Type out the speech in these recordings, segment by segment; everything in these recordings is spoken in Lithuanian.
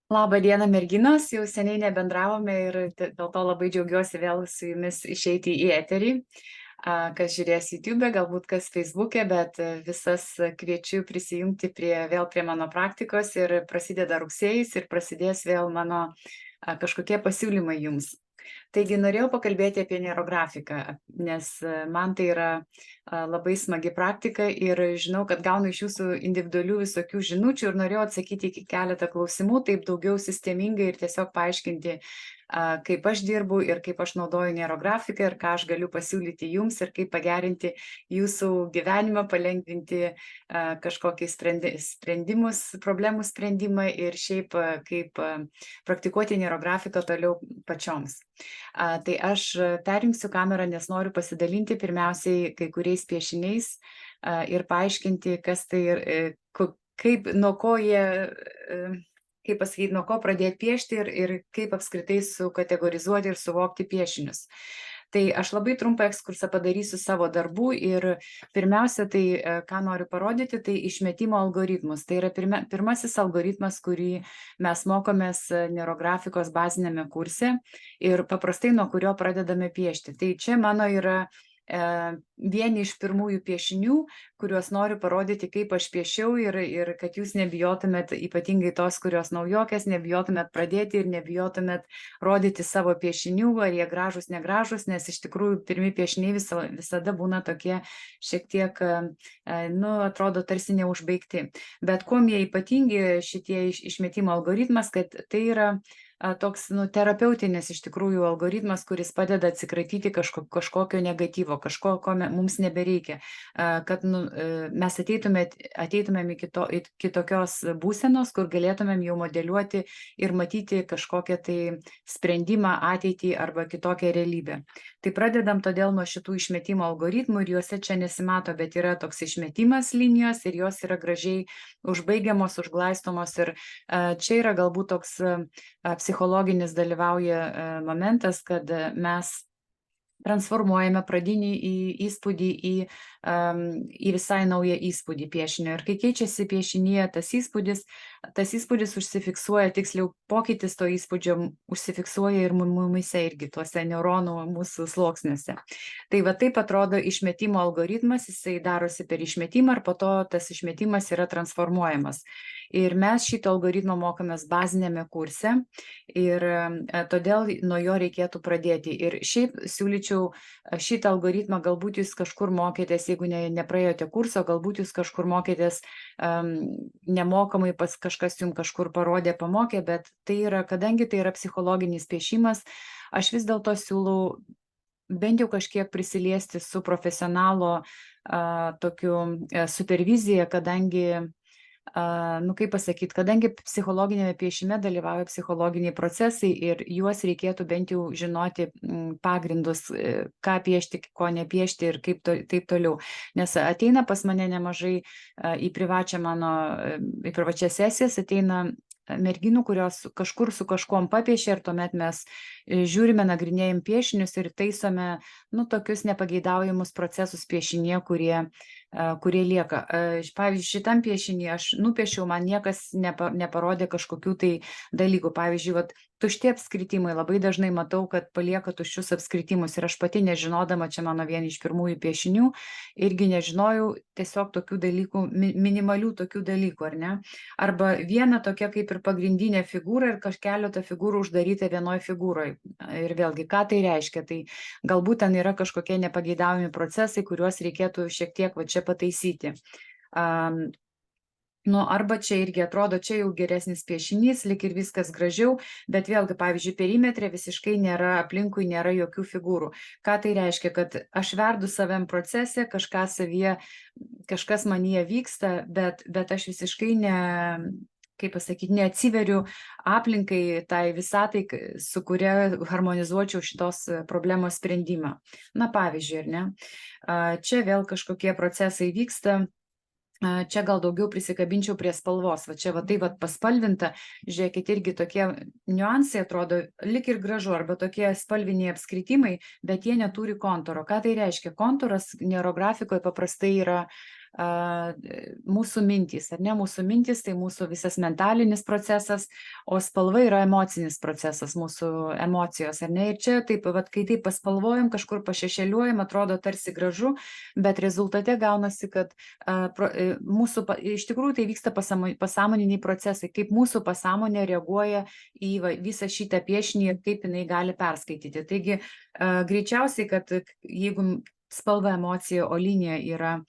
Labą dieną, merginos, jau seniai nebendravome ir dėl to labai džiaugiuosi vėl su jumis išeiti į eterį. Kas žiūrės YouTube, galbūt kas Facebook'e, bet visas kviečiu prisijungti prie mano praktikos ir prasideda rugsėjis ir prasidės vėl mano kažkokie pasiūlymai jums. Taigi norėjau pakalbėti apie neurografiką, nes man tai yra labai smagi praktika ir žinau, kad gaunu iš jūsų individualių visokių žinučių ir norėjau atsakyti į keletą klausimų, taip daugiau sistemingai ir tiesiog paaiškinti, kaip aš dirbu ir kaip aš naudoju neurografiką ir ką aš galiu pasiūlyti jums ir kaip pagerinti jūsų gyvenimą, palengvinti kažkokį sprendimus, problemų sprendimą ir šiaip kaip praktikuoti neurografiką toliau pačioms. Tai aš perjungsiu kamerą, nes noriu pasidalinti pirmiausiai kai kuriais piešiniais ir paaiškinti, kas tai ir kaip, nuo ko jie, kaip pasakyti, nuo ko pradėti piešti ir kaip apskritai sukategorizuoti ir suvokti piešinius. Tai aš labai trumpą ekskursą padarysiu savo darbų ir pirmiausia, tai ką noriu parodyti, tai išmetimo algoritmus. Tai yra pirmasis algoritmas, kurį mes mokomės neurografikos bazinėme kurse ir paprastai nuo kurio pradedame piešti. Tai čia mano yra vieni iš pirmųjų piešinių, kuriuos noriu parodyti, kaip aš piešiau ir kad jūs nebijotumėt, ypatingai tos, kurios naujokės, nebijotumėt pradėti ir nebijotumėt rodyti savo piešinių, ar jie gražus, negražus, nes iš tikrųjų pirmi piešiniai visada būna tokie šiek tiek, atrodo tarsi neužbaigti. Bet kuom jie ypatingi šitie išmetimo algoritmas, kad tai yra toks terapeutinis iš tikrųjų algoritmas, kuris padeda atsikratyti kažkokio negatyvo, kažko, ko mums nebereikia, kad mes ateitumėm į kitokios būsenos, kur galėtumėm jau modeliuoti ir matyti kažkokią tai sprendimą ateitį arba kitokią realybę. Tai pradedam todėl nuo šitų išmetimo algoritmų ir juose čia nesimato, bet yra toks išmetimas linijos ir jos yra gražiai užbaigiamos, užglaistomos ir čia yra galbūt toks psichologinis dalyvauja momentas, kad mes transformuojame pradinį įspūdį į visai naują įspūdį piešinio. Ir kai keičiasi piešinėje tas įspūdis užsifiksuoja, tiksliau pokytis to įspūdžio užsifiksuoja ir mumyse irgi tuose neuronų mūsų sluoksniuose. Tai va taip atrodo išmetimo algoritmas, jisai darosi per išmetimą ir po to tas išmetimas yra transformuojamas. Ir mes šito algoritmo mokomės bazinėme kurse ir todėl nuo jo reikėtų pradėti. Ir šiaip siūlyčiau šitą algoritmą, galbūt jūs kažkur mokėtės, jeigu nepraėjote kurso, galbūt jūs kažkur mokėtės nemokamai, pas kažkas jums kažkur parodė, pamokė, bet tai yra, kadangi tai yra psichologinis piešimas, aš vis dėlto siūlau bent jau kažkiek prisiliesti su profesionalo tokiu supervizija, kadangi kaip pasakyti, kadangi psichologinėme piešime dalyvauja psichologiniai procesai ir juos reikėtų bent jau žinoti pagrindus, ką piešti, ko nepiešti ir taip toliau. Nes ateina pas mane nemažai į privačias sesijas, ateina merginų, kurios kažkur su kažkuom papiešė ir tuomet mes žiūrime, nagrinėjim piešinius ir taisome tokius nepageidaujamus procesus piešinėje, kurie lieka. Pavyzdžiui, šitam piešinį aš nupiešiau, man niekas neparodė kažkokių tai dalykų. Pavyzdžiui, tušti apskritimai, labai dažnai matau, kad palieka tuščius apskritimus ir aš pati nežinodama, čia mano vieni iš pirmųjų piešinių, irgi nežinojau tiesiog tokių dalykų, minimalių tokių dalykų, ar ne? Arba viena tokia kaip ir pagrindinė figūra ir keletą figūrų uždaryta vienoje figūroje. Ir vėlgi, ką tai reiškia? Tai galbūt ten yra kažkokie nepageidaujami procesai, kuriuos reikėtų šiek tiek čia pataisyti. Arba čia irgi atrodo, čia jau geresnis piešinys, lik ir viskas gražiau, bet vėlgi, pavyzdžiui, perimetre visiškai nėra, aplinkui nėra jokių figūrų. Ką tai reiškia? Kad aš verdu savam procese, kažkas manyje vyksta, bet aš visiškai neatsiveriu aplinkai tai visatai, su kuria harmonizuočiau šitos problemos sprendimą. Pavyzdžiui, ar ne? Čia vėl kažkokie procesai vyksta. Čia gal daugiau prisikabinčiau prie spalvos. Čia paspalvinta, žiūrėkit, irgi tokie niuansai atrodo lik ir gražu, arba tokie spalviniai apskritimai, bet jie neturi kontūro. Ką tai reiškia? Kontūras neurografikoje paprastai yra mūsų mintys, ar ne? Mūsų mintys tai mūsų visas mentalinis procesas, o spalva yra emocinis procesas, mūsų emocijos, ar ne? Ir čia taip, vat, kai taip paspalvojam, kažkur pašešėliuojam, atrodo tarsi gražu, bet rezultate gaunasi, kad mūsų, iš tikrųjų tai vyksta pasąmoniniai procesai, kaip mūsų pasąmonė reaguoja į visą šitą piešinį ir kaip jinai gali perskaityti. Taigi, greičiausiai, kad jeigu spalva, emocija, o linija yra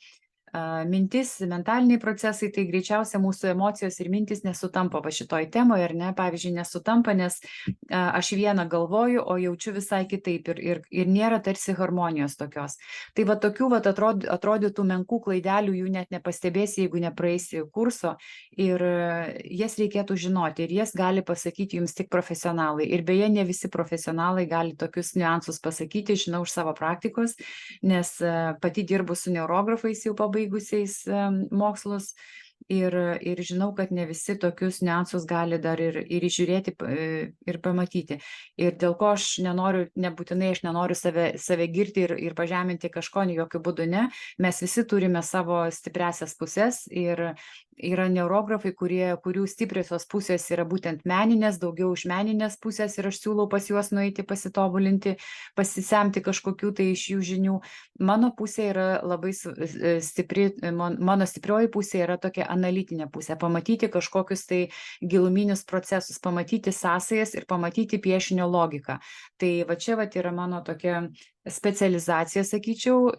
mintis, mentaliniai procesai, tai greičiausia mūsų emocijos ir mintis nesutampa va šitoj temoje, ar ne? Pavyzdžiui, nesutampa, nes aš vieną galvoju, o jaučiu visai kitaip ir nėra tarsi harmonijos tokios. Tai va tokių va atrodytų menkų klaidelių jų net nepastebėsi, jeigu nepraeisi kurso, ir jas reikėtų žinoti ir jas gali pasakyti jums tik profesionalai. Ir beje, ne visi profesionalai gali tokius niuansus pasakyti, žinau iš savo praktikos, nes pati dirbu su neurografais jau pabaigusiais mokslus ir žinau, kad ne visi tokius niuansus gali dar ir įžiūrėti ir pamatyti. Ir dėl ko aš nebūtinai aš nenoriu save girti ir pažeminti kažko, jokių būdų ne. Mes visi turime savo stipriasias pusės ir yra neurografai, kurių stipriosios pusės yra būtent meninės, daugiau iš meninės pusės, ir aš siūlau pas juos nueiti pasitobulinti, pasisemti kažkokių tai iš jų žinių. Mano pusė yra labai stipri, mano stiprioji pusė yra tokia analitinė pusė, pamatyti kažkokius tai giluminius procesus, pamatyti sąsajas ir pamatyti piešinio logiką. Tai va čia va yra mano tokia specializacija, sakyčiau,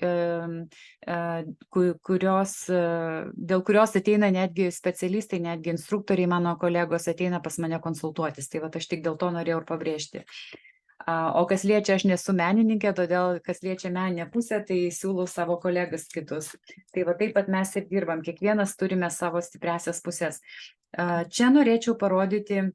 dėl kurios ateina netgi specialistai, netgi instruktoriai, mano kolegos ateina pas mane konsultuotis. Tai va aš tik dėl to norėjau ir pabrėžti. O kas liečia, aš nesu menininkė, todėl kas liečia meninę pusę, tai siūlau savo kolegas kitus. Tai va taip pat mes ir dirbam, kiekvienas turime savo stipriasias pusės. Čia norėčiau parodyti,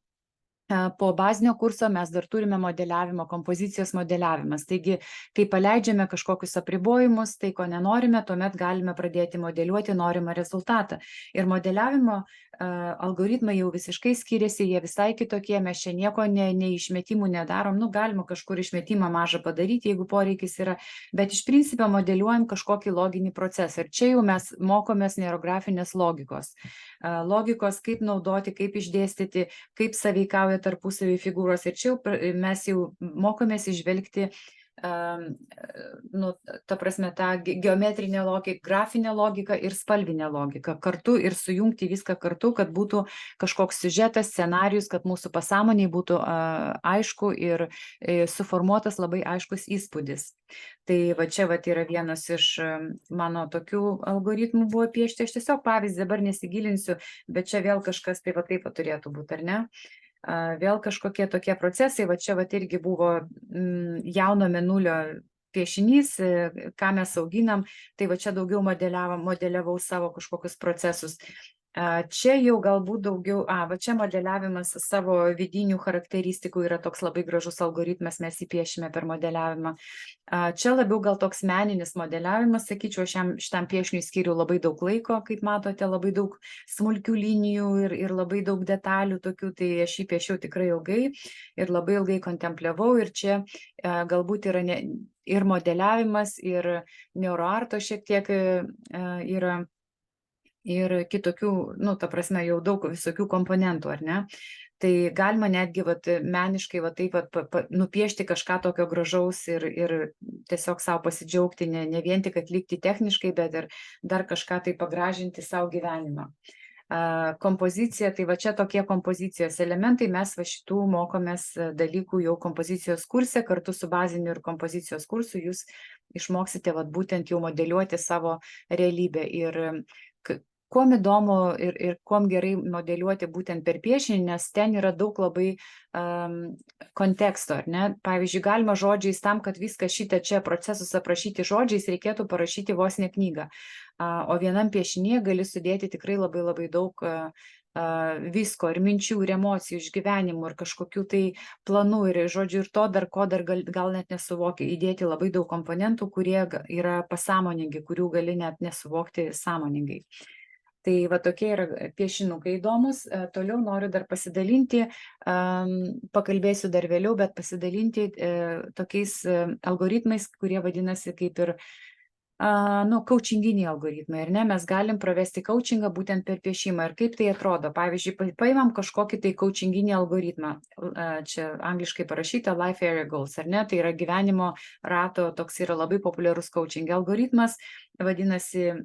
po bazinio kurso mes dar turime modeliavimo, kompozicijos modeliavimas. Taigi, kai paleidžiame kažkokius apribojimus, tai ko nenorime, tuomet galime pradėti modeliuoti norimą rezultatą. Ir modeliavimo algoritmai jau visiškai skiriasi, jie visai kitokie, mes čia nieko neišmetimų nedarom, galima kažkur išmetimą mažą padaryti, jeigu poreikis yra, bet iš principo modeliuojam kažkokį loginį procesą. Ir čia jau mes mokomės neurografinės logikos. Logikos, kaip naudoti, kaip išdėstyti, kaip sąveikauja tarpusavį figūros. Ir čia jau mes jau mokomės išvelgti ta prasme, tą geometrinę logiką, grafinę logiką ir spalvinę logiką kartu ir sujungti viską kartu, kad būtų kažkoks siužetas, scenarijus, kad mūsų pasąmoniai būtų aišku ir suformuotas labai aiškus įspūdis. Tai va čia va yra vienas iš mano tokių algoritmų buvo piešti. Aš tiesiog pavyzdį dabar nesigilinsiu, bet čia vėl kažkas tai va taip turėtų būti, ar ne? Vėl kažkokie tokie procesai, va čia va irgi buvo jauno mėnulio piešinys, ką mes auginam, tai va čia daugiau modeliavau savo kažkokius procesus. Čia jau galbūt daugiau, va čia modeliavimas savo vidinių charakteristikų yra toks labai gražus algoritmas, mes jį piešime per modeliavimą. Čia labiau gal toks meninis modeliavimas, sakyčiau, aš šitam piešiniui skiriu labai daug laiko, kaip matote, labai daug smulkių linijų ir labai daug detalių tokių, tai aš jį piešiau tikrai ilgai ir labai ilgai kontempliavau, ir čia galbūt yra ir modeliavimas, ir neuroarto šiek tiek yra. Ir kitokių, ta prasme, jau daug visokių komponentų, ar ne? Tai galima netgi meniškai taip nupiešti kažką tokio gražaus ir tiesiog savo pasidžiaugti, ne vien tik atlikti techniškai, bet ir dar kažką tai pagražinti savo gyvenimą. Kompozicija, tai va čia tokie kompozicijos elementai, mes va šitų mokomės dalykų jau kompozicijos kurse, kartu su baziniu ir kompozicijos kursu jūs išmoksite būtent jau modeliuoti savo realybę. Ir kuom įdomu ir kuom gerai modeliuoti būtent per piešinį, nes ten yra daug labai konteksto, ar ne? Pavyzdžiui, galima žodžiais, tam, kad viską šitą čia procesus aprašyti žodžiais, reikėtų parašyti vos ne knygą. O vienam piešinėje gali sudėti tikrai labai labai daug visko, ir minčių, ir emocijų, išgyvenimų, ir kažkokių tai planų, ir žodžių, ir to dar ko dar gal net nesuvokia, įdėti labai daug komponentų, kurie yra pasąmoningi, kurių gali net nesuvokti sąmoningai. Tai va tokie yra piešinukai įdomus. Toliau noriu dar pasidalinti, pakalbėsiu dar vėliau, bet pasidalinti tokiais algoritmais, kurie vadinasi kaip ir Coachinginiai algoritmai, ar ne? Mes galim pravesti coachingą būtent per piešimą. Ir kaip tai atrodo? Pavyzdžiui, paimam kažkokį tai coachinginį algoritmą. Čia angliškai parašyta Life Area Goals, ar ne? Tai yra gyvenimo rato, toks yra labai populiarus coaching algoritmas, vadinasi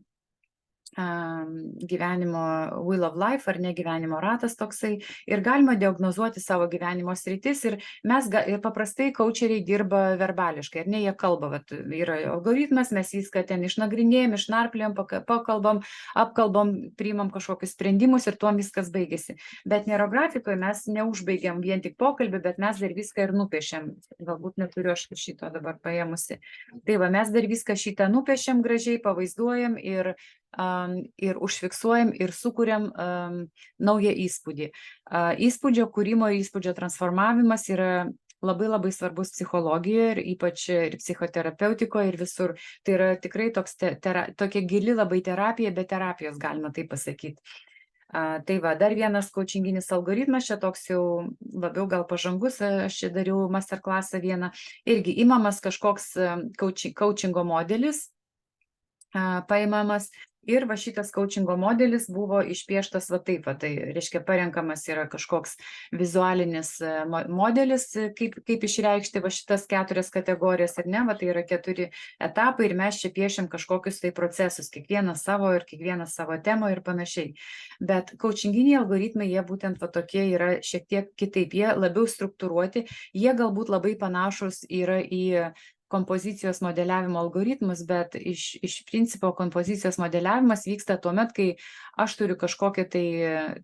gyvenimo Wheel of Life, ar ne, gyvenimo ratas toksai, ir galima diagnozuoti savo gyvenimo sritis, ir ir paprastai coacheriai dirba verbališkai, ar ne, jie kalba, vat, yra algoritmas, mes viską ten išnagrinėjom, išnarpliojom, pakalbam, apkalbam, priimam kažkokius sprendimus ir tuom viskas baigėsi. Bet neurografikoje mes neužbaigiam vien tik pokalbį, bet mes dar viską ir nupiešiam. Galbūt neturiu aš šito dabar paėmusi. Tai va, mes dar viską šitą nupiešiam gražiai, pavaizduojam ir užfiksuojam ir sukuriam naują įspūdį. Įspūdžio kūrimo ir įspūdžio transformavimas yra labai svarbus psichologijoje ir ypač ir psichoterapeutikoje ir visur. Tai yra tikrai tokia gili labai terapija, be terapijos, galima taip pasakyti. Tai va, dar vienas coachinginis algoritmas, čia toks jau labiau gal pažangus, aš čia dariau masterclassą vieną, irgi imamas kažkoks coachingo modelis, paimamas. Ir va šitas coachingo modelis buvo išpieštas va taip, tai reiškia parenkamas yra kažkoks vizualinis modelis, kaip išreikšti va šitas 4 kategorijas, ar ne, va tai yra 4 etapai ir mes čia piešiam kažkokius tai procesus, kiekvienas savo temą ir panašiai. Bet coachinginiai algoritmai, jie būtent va tokie yra šiek tiek kitaip, jie labiau struktūruoti, jie galbūt labai panašus yra į kompozicijos modeliavimo algoritmus, bet iš principo kompozicijos modeliavimas vyksta tuomet, kai aš turiu kažkokią tai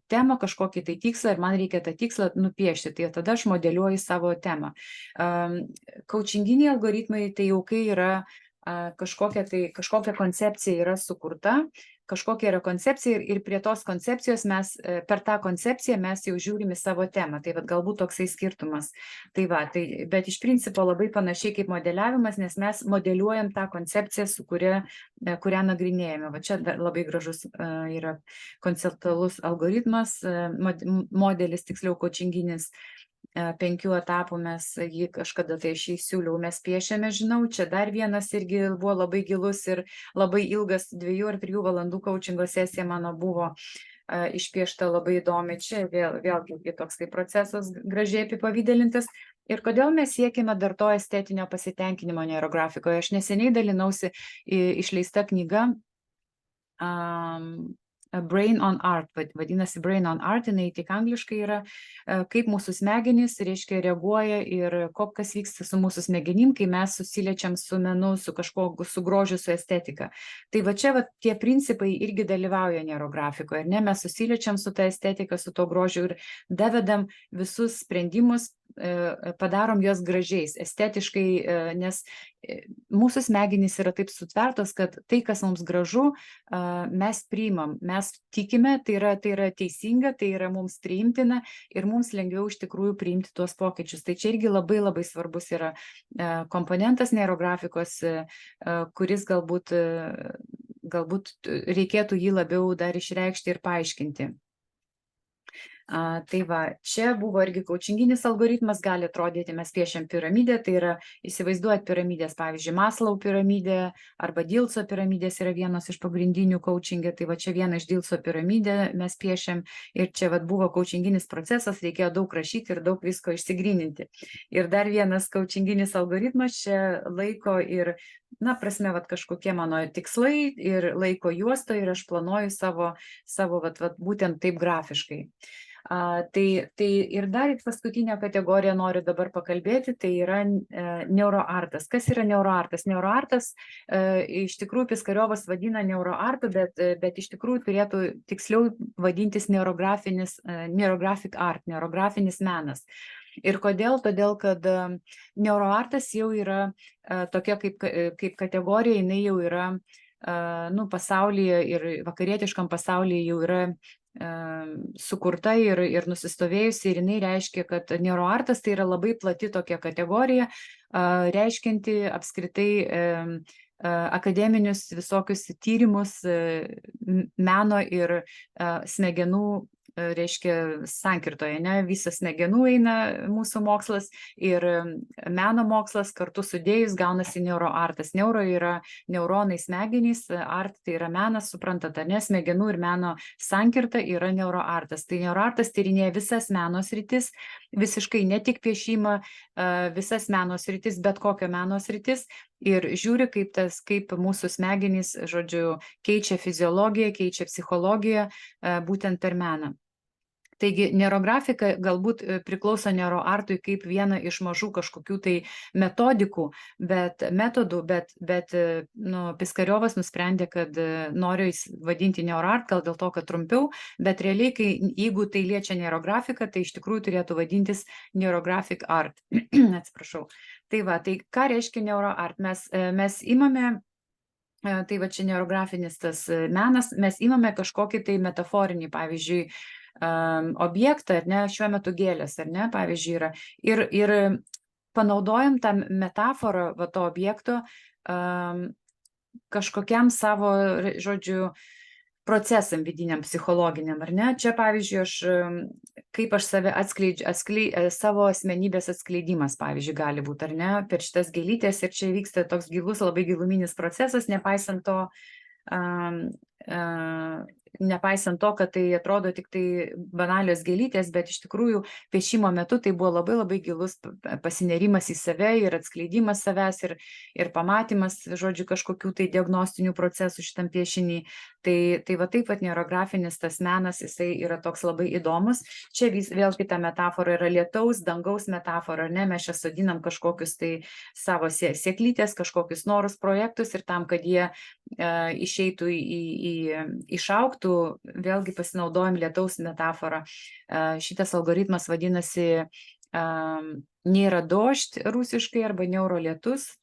temą, kažkokį tai tikslą ir man reikia tą tikslą nupiešti, tai tada aš modeliuoju savo temą. Coachinginiai algoritmai tai jau kai yra kažkokia koncepcija yra sukurta, kažkokia yra koncepcija ir prie tos koncepcijos per tą koncepciją mes jau žiūrim į savo temą. Tai vat galbūt toksai skirtumas. Tai va, bet iš principo labai panašiai kaip modeliavimas, nes mes modeliuojam tą koncepciją, kurią nagrinėjame. Va čia labai gražus yra konceptualus algoritmas, modelis, tiksliau coachinginis. 5 etapų mes jį kažkada tai aš jį siūliau, mes piešiame, žinau, čia dar vienas irgi buvo labai gilus ir labai ilgas 2 ar 3 valandų coachingo sesija mano buvo išpiešta labai įdomi, čia vėlgi toks tai procesas gražiai apipavydalintas. Ir kodėl mes siekime dar to estetinio pasitenkinimo neurografikoje? Aš neseniai dalinausi išleista knyga Brain on Art, vadinasi Brain on Art, jinai tik angliškai yra, kaip mūsų smegenys, reiškia, reaguoja ir kas vyksta su mūsų smegenim, kai mes susiliečiam su menu, su kažkokiu, su grožiu, su estetika. Tai va čia tie principai irgi dalyvauja neurografikoje, ne, mes susiliečiam su ta estetika, su to grožiu ir davedam visus sprendimus, padarom juos gražiais, estetiškai, nes mūsų smegenys yra taip sutvertos, kad tai, kas mums gražu, mes priimam, mes tikime, tai yra teisinga, tai yra mums priimtina ir mums lengviau iš tikrųjų priimti tuos pokyčius. Tai čia irgi labai svarbus yra komponentas neurografikos, kuris galbūt reikėtų jį labiau dar išreikšti ir paaiškinti. Tai va, čia buvo irgi coachinginis algoritmas, gali atrodyti, mes piešiam piramidę, tai yra įsivaizduojat piramidės, pavyzdžiui, Maslow piramidė arba Dilso piramidės yra vienos iš pagrindinių coachingė, tai va čia viena iš Dilso piramidę mes piešiam ir čia va buvo coachinginis procesas, reikėjo daug rašyti ir daug visko išsigryninti. Ir dar vienas coachinginis algoritmas čia laiko ir, prasme, kažkokie mano tikslai ir laiko juosto ir aš planuoju savo būtent taip grafiškai. Tai ir dar paskutinę kategoriją noriu dabar pakalbėti, tai yra neuroartas. Kas yra neuroartas? Neuroartas iš tikrųjų Piskariovas vadina neuroartu, bet iš tikrųjų turėtų tiksliau vadintis neurographic art, neurografinis menas. Ir kodėl? Todėl, kad neuroartas jau yra tokia kaip kategorija, jinai jau yra pasaulyje ir vakarietiškam pasaulyje jau yra sukurta ir nusistovėjusi ir jinai reiškia, kad neuroartas tai yra labai plati tokia kategorija, reiškianti apskritai akademinius visokius tyrimus meno ir smegenų reiškia, sankirtoje, ne, visas smegenų eina mūsų mokslas ir meno mokslas kartu sudėjus gaunasi neuroartas. Neuro yra neuronai smegenys, art tai yra menas, suprantate, ne, smegenų ir meno sankirta yra neuroartas. Tai neuroartas tyrinėja visas meno sritis, visiškai ne tik piešimą, visas meno sritis, bet kokio meno sritis ir žiūri, kaip mūsų smegenys, žodžiu, keičia fiziologiją, keičia psichologiją būtent per meną. Taigi neurografika galbūt priklauso neuroartui kaip viena iš mažų kažkokių tai metodų, bet Piskariovas nusprendė, kad noriu vadinti neuroart, gal dėl to, kad trumpiau, bet realiai, jeigu tai liečia neurografiką, tai iš tikrųjų turėtų vadintis neurographic art. Atsiprašau. Tai va, tai ką reiškia neuroart? Mes imame, tai va čia neurografinis tas menas, mes imame kažkokį tai metaforinį, pavyzdžiui, objektą, ar ne, šiuo metu gėlės, ar ne, pavyzdžiui, yra. Ir panaudojam tą metaforą va, to objekto kažkokiam savo, žodžiu, procesam vidiniam, psichologiniam, ar ne? Čia, pavyzdžiui, kaip aš save atskleidžiu, savo asmenybės atskleidimas, pavyzdžiui, gali būti, ar ne, per šitas gėlytės ir čia vyksta toks gilus, labai giluminis procesas, nepaisant to, kad tai atrodo tik tai banalios gėlytės, bet iš tikrųjų piešimo metu tai buvo labai labai gilus pasinerimas į save ir atskleidimas savęs ir pamatymas, žodžiu, kažkokių tai diagnostinių procesų šitam piešinį. Tai va taip pat neurografinis tas menas, jisai yra toks labai įdomus. Čia vėl kita metafora yra lietaus, dangaus metafora, ar ne, mes čia sodinam kažkokius tai savo sėklytės, kažkokius norus, projektus ir tam, kad jie išeitų išaugtų, vėlgi pasinaudojam lietaus metaforą. Šitas algoritmas vadinasi neirodožd rusiškai arba neurolietus,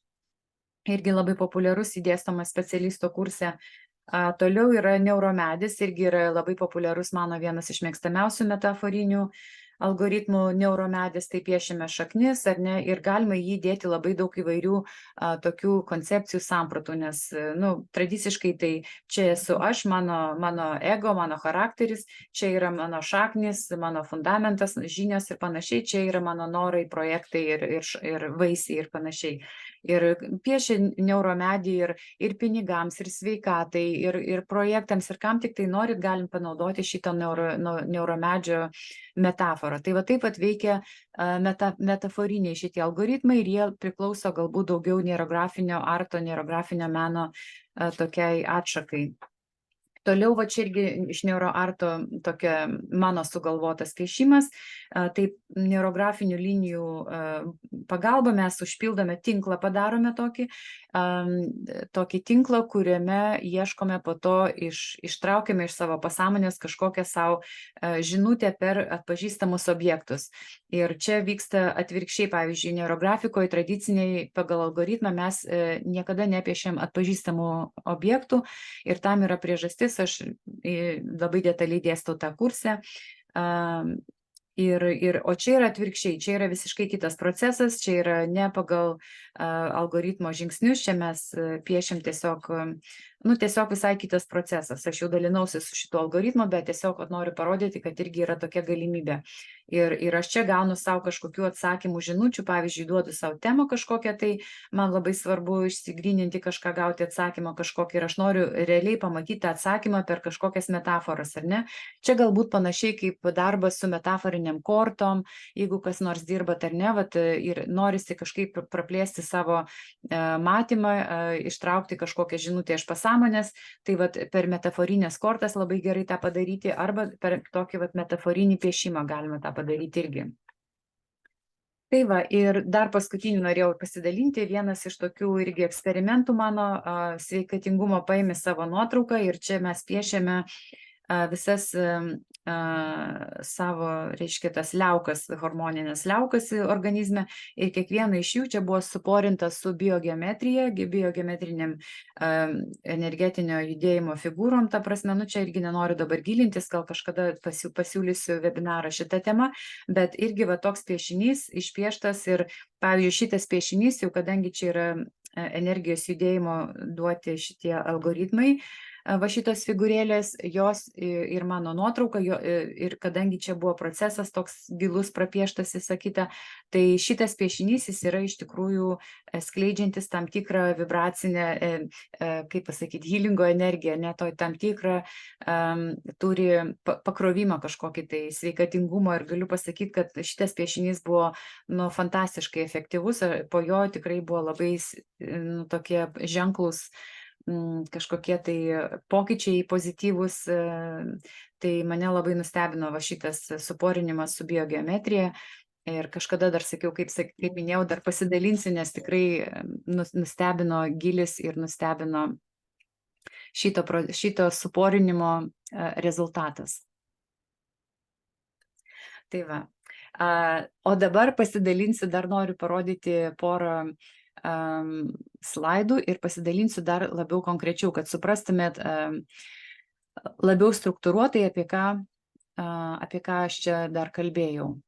irgi labai populiarus įdėstomas specialisto kurse. Toliau yra neuromedis, irgi yra labai populiarus, mano vienas iš mėgstamiausių metaforinių algoritmų neuromedis, tai piešime šaknis, ar ne, ir galima jį dėti labai daug įvairių tokių koncepcijų sampratų, nes, tradiciškai tai čia esu aš, mano ego, mano charakteris, čia yra mano šaknis, mano fundamentas, žinios ir panašiai, čia yra mano norai, projektai ir vaisiai ir panašiai. Ir piešia neuromedį ir pinigams, ir sveikatai, ir projektams, ir kam tik tai norit, galim panaudoti šitą neuromedžio metaforą. Tai va taip pat veikia metaforiniai šitie algoritmai ir jie priklauso galbūt daugiau neurografinio arto, neurografinio meno tokiai atšakai. Toliau va čia irgi iš neuroarto tokia mano sugalvotas piešimas, taip neurografinių linijų pagalba mes užpildome tinklą, padarome tokį tinklą, kuriame ieškome po to, ištraukiame iš savo pasąmonės kažkokią savo žinutę per atpažįstamus objektus. Ir čia vyksta atvirkščiai, pavyzdžiui, neurografikoje tradiciniai pagal algoritmą mes niekada nepiešiam atpažįstamų objektų ir tam yra priežastis, aš labai detaliai dėstau tą kursą. O čia yra atvirkščiai, čia yra visiškai kitas procesas, čia yra ne pagal algoritmo žingsnius, čia mes piešiam tiesiog visai kitas procesas. Aš jau dalinausi su šituo algoritmu, bet tiesiog noriu parodyti, kad irgi yra tokia galimybė. Ir aš čia gaunu savo kažkokių atsakymų žinučių, pavyzdžiui, duodu savo temą kažkokią, tai man labai svarbu išsigryninti kažką, gauti atsakymą kažkokį ir aš noriu realiai pamatyti atsakymą per kažkokias metaforas, ar ne? Čia galbūt panašiai kaip darbas su metaforiniam kortom, jeigu kas nors dirbat ar ne, ir norisi kažkaip praplėsti savo matymą, ištraukti kažkokią žinutę iš pasąmonės, tai per metaforinės kortas labai gerai tą padaryti, arba per tokį metaforinį piešimą galima tą padaryti irgi. Tai va, ir dar paskutinį norėjau pasidalinti, vienas iš tokių irgi eksperimentų mano, sveikatingumo, paėmė savo nuotrauką ir čia mes piešėme visas savo, reiškia, tas liaukas, hormoninės liaukas organizme ir kiekviena iš jų čia buvo suporinta su biogeometrija, biogeometriniam energetinio judėjimo figūrom, ta prasme, čia irgi nenoriu dabar gilintis, gal kažkada pasiūlysiu webinarą šitą temą, bet irgi va toks piešinys išpieštas ir, pavyzdžiui, šitas piešinys, jau kadangi čia yra energijos judėjimo duoti šitie algoritmai, va šitos figūrėlės, jos ir mano nuotrauka, ir kadangi čia buvo procesas toks gilus prapieštas, visa kita, tai šitas piešinys jis yra iš tikrųjų skleidžiantis tam tikrą vibracinę, kaip pasakyti, healingo energiją, net tam tikrą turi pakrovimą kažkokį tai sveikatingumo, ir galiu pasakyti, kad šitas piešinys buvo fantastiškai efektyvus, po jo tikrai buvo labai tokie ženklus kažkokie tai pokyčiai pozityvūs, tai mane labai nustebino va šitas suporinimas su biogeometrija. Ir kažkada dar sakiau, kaip minėjau, dar pasidalinsiu, nes tikrai nustebino gilis ir nustebino šito suporinimo rezultatas. Tai va. O dabar pasidalinsiu, dar noriu parodyti porą slaidų ir pasidalinsiu dar labiau konkrečiau, kad suprastumėt labiau struktūruotai, apie ką aš čia dar kalbėjau.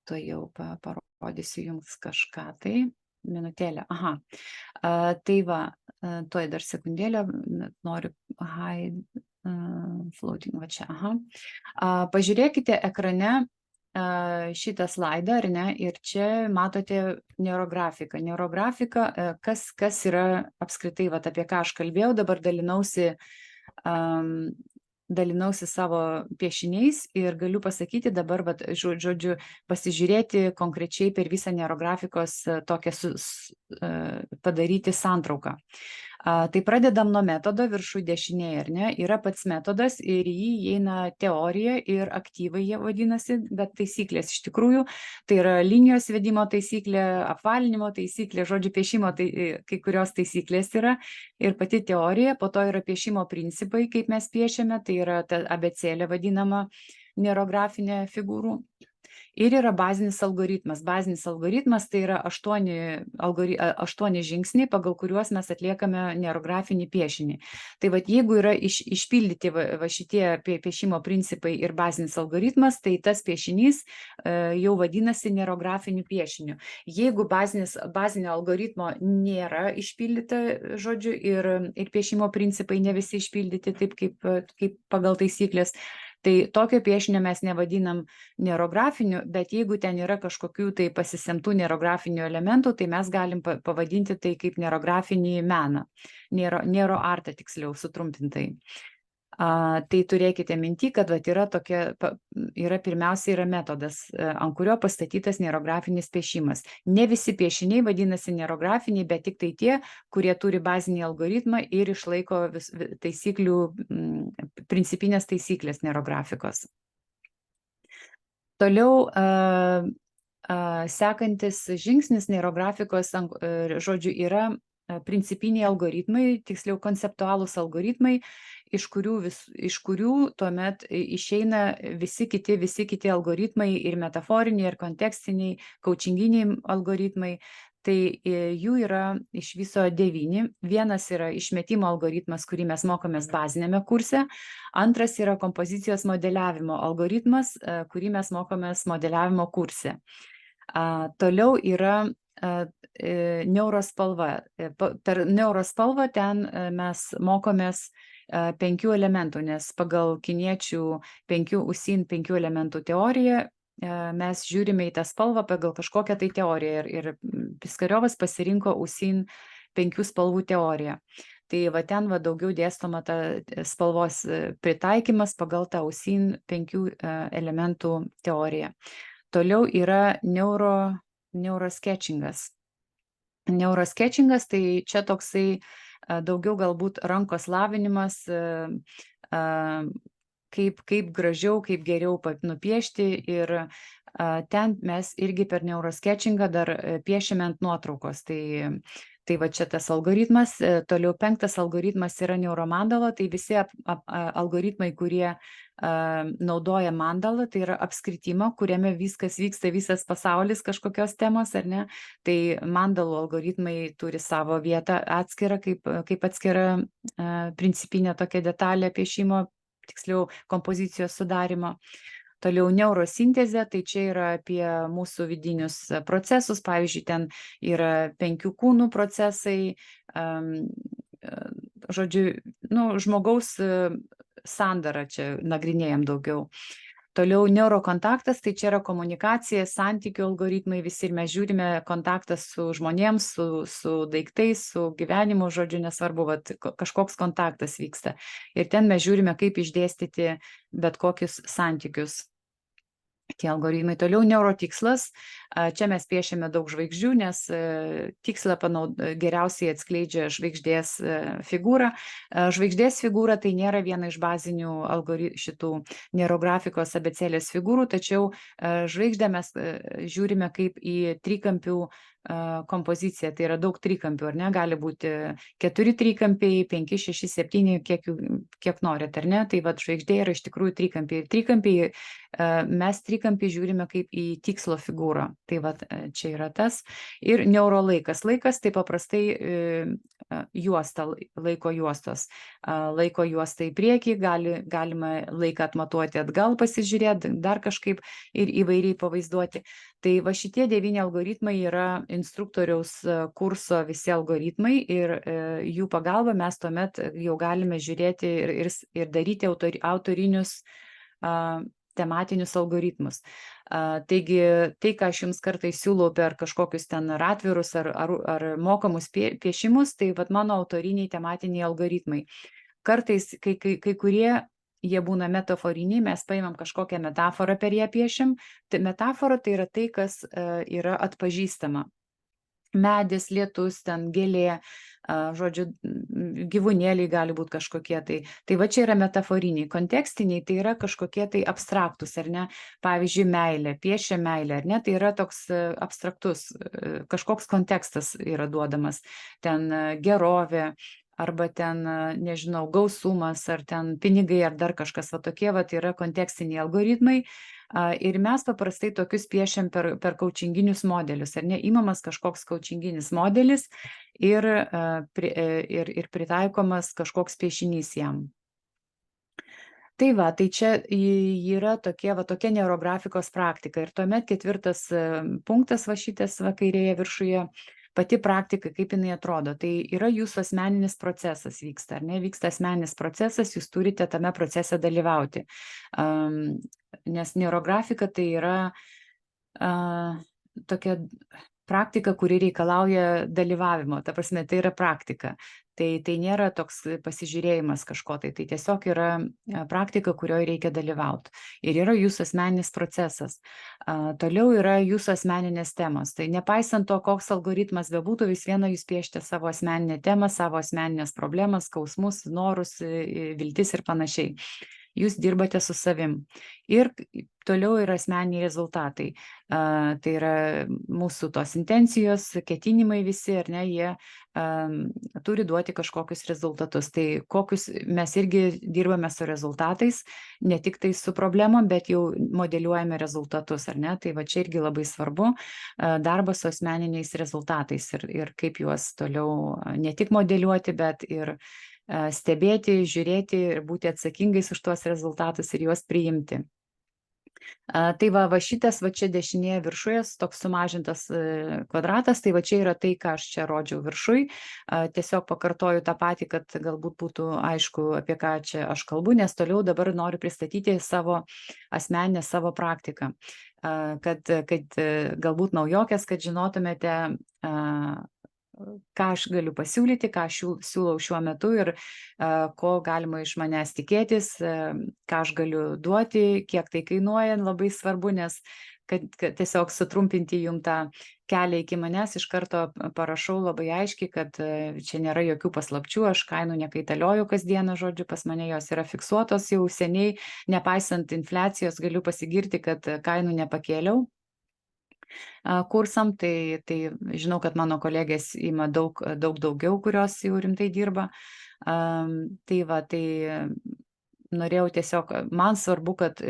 To jau parodysiu jums kažką tai. Minutėlę. Aha. Tai va, tuoj dar sekundėlę noriu hide floating, va čia. Aha. Pažiūrėkite ekrane šitą slaidą, ar ne, ir čia matote neurografiką. Neurografika, kas yra apskritai, vat, apie ką aš kalbėjau, dabar dalinausi savo piešiniais ir galiu pasakyti dabar, vat, žodžiu, pasižiūrėti konkrečiai per visą neurografikos tokią padaryti santrauką. Tai pradedam nuo metodo, viršų dešinėje, ar ne, yra pats metodas ir jį įeina teorija ir aktyvai jie vadinasi, bet taisyklės iš tikrųjų, tai yra linijos vedimo taisyklė, apvalinimo taisyklė, žodžiu piešimo, tai kai kurios taisyklės yra ir pati teorija, po to yra piešimo principai, kaip mes piešiame, tai yra ta abėcėlė vadinama neurografinė figūrų. Ir yra bazinis algoritmas. Bazinis algoritmas tai yra 8 žingsniai, pagal kuriuos mes atliekame neurografinį piešinį. Tai vat, jeigu yra išpildyti va šitie piešimo principai ir bazinis algoritmas, tai tas piešinys jau vadinasi neurografiniu piešiniu. Jeigu bazinio algoritmo nėra išpildyta, žodžiu, ir piešimo principai ne visi išpildyti taip, kaip pagal taisyklės, tai tokio piešinio mes nevadinam neurografiniu, bet jeigu ten yra kažkokių tai pasisemtų neurografinių elementų, tai mes galim pavadinti tai kaip neurografinį meną, neuroartą tiksliau sutrumpintai. Tai turėkite minty, kad vat, pirmiausia yra metodas, ant kurio pastatytas neurografinis piešimas. Ne visi piešiniai vadinasi neurografiniai, bet tik tai tie, kurie turi bazinį algoritmą ir išlaiko taisyklių, principinės taisyklės neurografikos. Toliau sekantis žingsnis neurografikos, žodžiu, yra principiniai algoritmai, tiksliau konceptualūs algoritmai, iš kurių tuomet išeina visi kiti algoritmai ir metaforiniai, ir kontekstiniai, coachinginiai algoritmai. Tai jų yra iš viso 9. Vienas yra išmetimo algoritmas, kurį mes mokomės bazinėme kurse. Antras yra kompozicijos modeliavimo algoritmas, kurį mes mokomės modeliavimo kurse. Toliau yra neurospalva. Per neurospalvą ten mes mokomės 5 elementų, nes pagal kiniečių 5 elementų teoriją mes žiūrime į tą spalvą pagal kažkokią tai teoriją ir Piskariovas pasirinko USIN 5 spalvų teoriją. Tai va ten daugiau dėstoma ta spalvos pritaikymas pagal tą USIN 5 elementų teoriją. Toliau yra neurosketchingas. Neurosketchingas tai čia toksai daugiau galbūt rankos lavinimas, kaip gražiau, kaip geriau nupiešti, ir ten mes irgi per neurosketchingą dar piešiame ant nuotraukos. Tai va čia tas algoritmas. Toliau 5 algoritmas yra neuromandala, tai visi algoritmai, kurie naudoja mandalą, tai yra apskritimą, kuriame viskas vyksta, visas pasaulis kažkokios temos, ar ne? Tai mandalų algoritmai turi savo vietą atskirą, kaip atskira principinė tokia detalė piešimo, tiksliau kompozicijos sudarimo. Toliau neurosintezė, tai čia yra apie mūsų vidinius procesus, pavyzdžiui, ten yra 5 kūnų procesai, žodžiu, žmogaus sandarą čia nagrinėjam daugiau. Toliau neurokontaktas, tai čia yra komunikacija, santykių algoritmai visi ir mes žiūrime kontaktas su žmonėms, su daiktais, su gyvenimu, žodžiu, nesvarbu, kažkoks kontaktas vyksta. Ir ten mes žiūrime, kaip išdėstyti bet kokius santykius. Tie algoritmai. Toliau neurotikslas. Čia mes piešiame daug žvaigždžių, nes tikslą geriausiai atskleidžia žvaigždės figūra. Žvaigždės figūra tai nėra viena iš bazinių šitų neurografikos abėcėlės figūrų, tačiau žvaigždę mes žiūrime kaip į trikampių kompoziciją, tai yra daug trikampių, ar ne, gali būti 4 trikampiai, 5, 6, 7, kiek norit, ar ne, tai žvaigždė yra iš tikrųjų trikampiai. Trikampiai mes trikampį žiūrime kaip į tikslo figūrą, tai čia yra tas. Ir neurolaikas. Laikas tai paprastai juosta, laiko juostos. Laiko juosta į priekį, galima laiką atmatuoti atgal, pasižiūrėti, dar kažkaip ir įvairiai pavaizduoti. Tai šitie 9 algoritmai yra instruktoriaus kurso visi algoritmai ir jų pagalba mes tuomet jau galime žiūrėti ir daryti autorinius tematinius algoritmus. Taigi, tai, ką aš jums kartais siūlau per kažkokius ten atvirus ar mokamus piešimus, tai mano autoriniai tematiniai algoritmai. Kartais, kai kurie jie būna metaforiniai, mes paimam kažkokią metaforą per ją piešim. Tai metafora tai yra tai, kas yra atpažįstama. Medis, lietus, ten gėlė, žodžiu, gyvūnėliai gali būti kažkokie tai. Tai čia yra metaforiniai. Kontekstiniai tai yra kažkokie tai abstraktus, ar ne? Pavyzdžiui, meilė, piešia meilę, ar ne? Tai yra toks abstraktus, kažkoks kontekstas yra duodamas. Ten gerovė, arba ten, nežinau, gausumas, ar ten pinigai, ar dar kažkas, tokie yra kontekstiniai algoritmai. Ir mes paprastai tokius piešiam per kaučinginius modelius, ar ne, imamas kažkoks kaučinginis modelis ir pritaikomas kažkoks piešinys jam. Tai tai čia yra tokia neurografikos praktika. Ir tuomet 4 punktas šitas kairėje viršuje, pati praktika, kaip jinai atrodo. Tai yra jūsų asmeninis procesas vyksta, ar ne? Vyksta asmeninis procesas, jūs turite tame procese dalyvauti. Nes neurografika tai yra tokia praktika, kuri reikalauja dalyvavimo. Ta prasme, tai yra praktika. Tai nėra toks pasižiūrėjimas kažko, tai tiesiog yra praktika, kurioje reikia dalyvauti. Ir yra jūsų asmeninis procesas. Toliau yra jūsų asmeninės temos. Tai nepaisant to, koks algoritmas bebūtų, vis viena jūs piešite savo asmeninę temą, savo asmeninės problemas, skausmus, norus, viltis ir panašiai. Jūs dirbate su savim. Ir toliau yra asmeniniai rezultatai. Tai yra mūsų tos intencijos, ketinimai visi, ar ne, jie turi duoti kažkokius rezultatus. Tai kokius mes irgi dirbame su rezultatais, ne tik tai su problemom, bet jau modeliuojame rezultatus, ar ne. Tai čia irgi labai svarbu darbas su asmeniniais rezultatais ir kaip juos toliau ne tik modeliuoti, bet ir stebėti, žiūrėti ir būti atsakingais už tuos rezultatus ir juos priimti. Tai šitas čia dešinėje viršuje, toks sumažintas kvadratas, tai čia yra tai, ką aš čia rodžiau viršui. Tiesiog pakartoju tą patį, kad galbūt būtų aišku, apie ką čia aš kalbu, nes toliau dabar noriu pristatyti savo asmeninę savo praktiką. Kad galbūt naujokės, kad žinotumėte, ką aš galiu pasiūlyti, ką aš siūlau šiuo metu ir ko galima iš manęs tikėtis, ką aš galiu duoti, kiek tai kainuoja, labai svarbu, nes kad tiesiog sutrumpinti jums tą kelią iki manęs, iš karto parašau labai aiškiai, kad čia nėra jokių paslapčių, aš kainų nekaitalioju kasdieną, žodžiu, pas mane jos yra fiksuotos jau seniai, nepaisant infliacijos galiu pasigirti, kad kainų nepakėliau kursam, tai žinau, kad mano kolegės ima daug daugiau, kurios jau rimtai dirba. Tai norėjau tiesiog, man svarbu, kad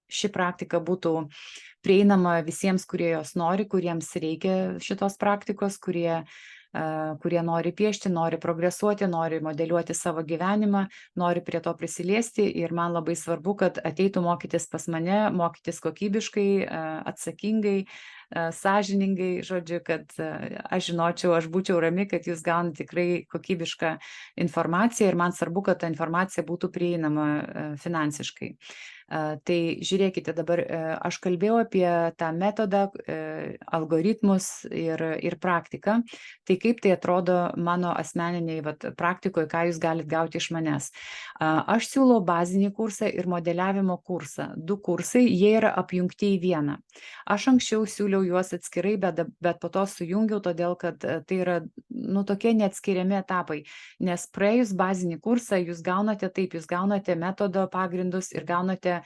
ši praktika būtų prieinama visiems, kurie jos nori, kuriems reikia šitos praktikos, kurie nori piešti, nori progresuoti, nori modeliuoti savo gyvenimą, nori prie to prisiliesti ir man labai svarbu, kad ateitų mokytis pas mane, mokytis kokybiškai, atsakingai, sąžiningai, žodžiu, kad aš žinočiau, aš būčiau rami, kad jūs gaunate tikrai kokybišką informaciją ir man svarbu, kad ta informacija būtų prieinama finansiškai. Tai žiūrėkite, dabar aš kalbėjau apie tą metodą, algoritmus ir praktiką. Tai kaip tai atrodo mano asmeniniai praktikoje, ką jūs galite gauti iš manęs. Aš siūlau bazinį kursą ir modeliavimo kursą. 2 kursai, jie yra apjungti į vieną. Aš anksčiau siūliau juos atskirai, bet po to sujungiau, todėl kad tai yra tokie neatskiriami etapai. Nes praėjus bazinį kursą jūs gaunate taip, jūs gaunate metodo pagrindus ir gaunate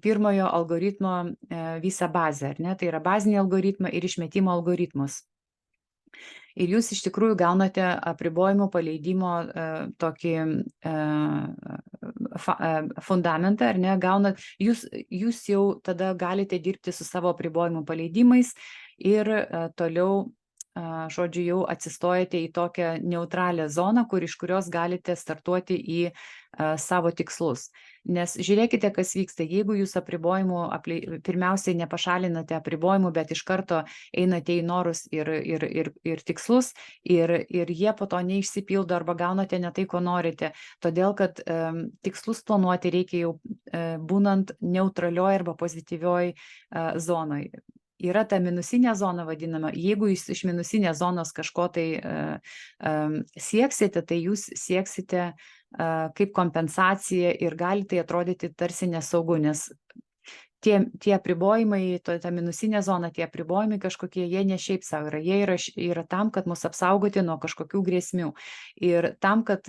pirmojo algoritmo visą bazę, ar ne? Tai yra bazinį algoritmą ir išmetimo algoritmus. Ir jūs iš tikrųjų gaunate apribojimų paleidimo tokį fundamentą, ar ne? Jūs jau tada galite dirbti su savo apribojimų paleidimais ir toliau, žodžiu, jau atsistojate į tokią neutralią zoną, iš kurios galite startuoti į savo tikslus. Nes žiūrėkite, kas vyksta, jeigu jūs pirmiausiai nepašalinate apribojimų, bet iš karto einate į norus ir tikslus ir jie po to neišsipildo arba gaunate ne tai, ko norite, todėl kad tikslus planuoti reikia jau būnant neutralioj arba pozityvioj zonoj. Yra ta minusinė zona vadinama, jeigu jūs iš minusinės zonos kažko tai sieksite, tai jūs sieksite kaip kompensacija ir gali tai atrodyti tarsi nesaugu, nes tie apribojimai, ta minusinė zona, tie apribojimai kažkokie, jie ne šiaip savo yra, jie yra tam, kad mus apsaugoti nuo kažkokių grėsmių ir tam, kad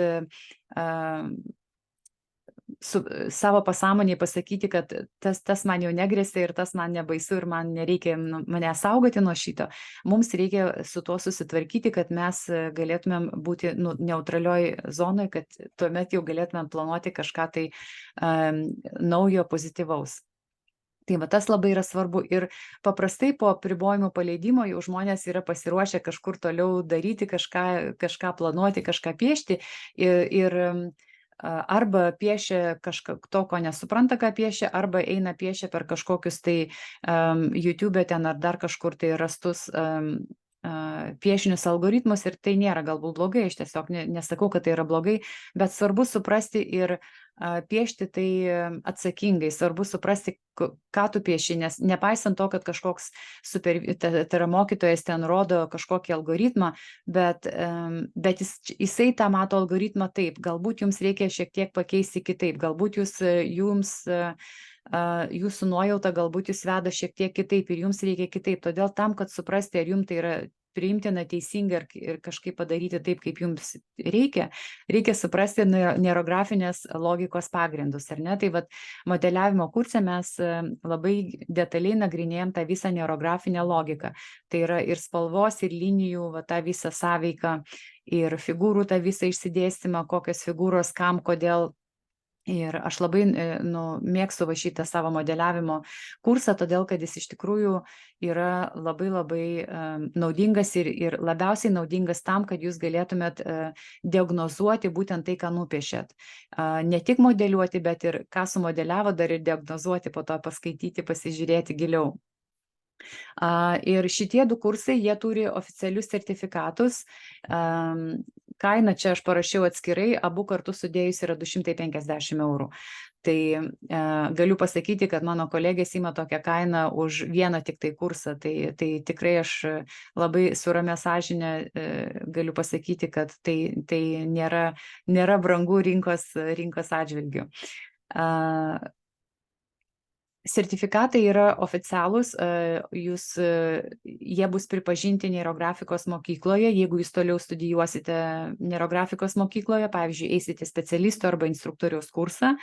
savo pasąmonėje pasakyti, kad tas man jau negrėsia ir tas man nebaisu ir man nereikia mane saugoti nuo šito. Mums reikia su tuo susitvarkyti, kad mes galėtumėm būti neutralioj zonoje, kad tuomet jau galėtumėm planuoti kažką tai naujo, pozityvaus. Tai tas labai yra svarbu ir paprastai po apribojimų paleidimo jau žmonės yra pasiruošę kažkur toliau daryti, kažką planuoti, kažką piešti ir arba piešia to, ko nesupranta, ką piešia, arba eina piešia per kažkokius tai YouTube ten ar dar kažkur tai rastus piešinius algoritmus ir tai nėra galbūt blogai, aš tiesiog nesakau, kad tai yra blogai, bet svarbu suprasti ir piešti tai atsakingai, svarbu suprasti, ką tu pieši, nes nepaisant to, kad kažkoks tai yra mokytojas ten rodo kažkokį algoritmą, bet jisai tą mato algoritmą taip, galbūt jums reikia šiek tiek pakeisti kitaip, galbūt jūsų nuojauta galbūt jūs veda šiek tiek kitaip ir jums reikia kitaip, todėl tam, kad suprasti, ar jums tai yra priimtina, teisinga ir kažkaip padaryti taip, kaip jums reikia suprasti neurografinės logikos pagrindus, ar ne? Tai modeliavimo kurse mes labai detaliai nagrinėjom tą visą neurografinę logiką. Tai yra ir spalvos, ir linijų, tą visą sąveiką, ir figūrų tą visą išsidėstymą, kokios figūros, kam, kodėl. Ir aš labai mėgstu šitą savo modeliavimo kursą, todėl kad jis iš tikrųjų yra labai labai naudingas ir labiausiai naudingas tam, kad jūs galėtumėt diagnozuoti būtent tai, ką nupiešėt. Ne tik modeliuoti, bet ir ką sumodeliavo, dar ir diagnozuoti, po to paskaityti, pasižiūrėti giliau. Ir šitie 2 kursai, jie turi oficialius sertifikatus. Kaina čia aš parašiau atskirai, abu kartu sudėjus yra 250 eurų. Tai galiu pasakyti, kad mano kolegės ima tokią kainą už vieną tik tai kursą. Tai tikrai aš labai su ramia sąžine galiu pasakyti, kad tai nėra brangu rinkos atžvilgiu. Sertifikatai yra oficialūs, jie bus pripažinti neurografikos mokykloje, jeigu jūs toliau studijuosite neurografikos mokykloje, pavyzdžiui, eisite specialisto arba instruktoriaus kursą,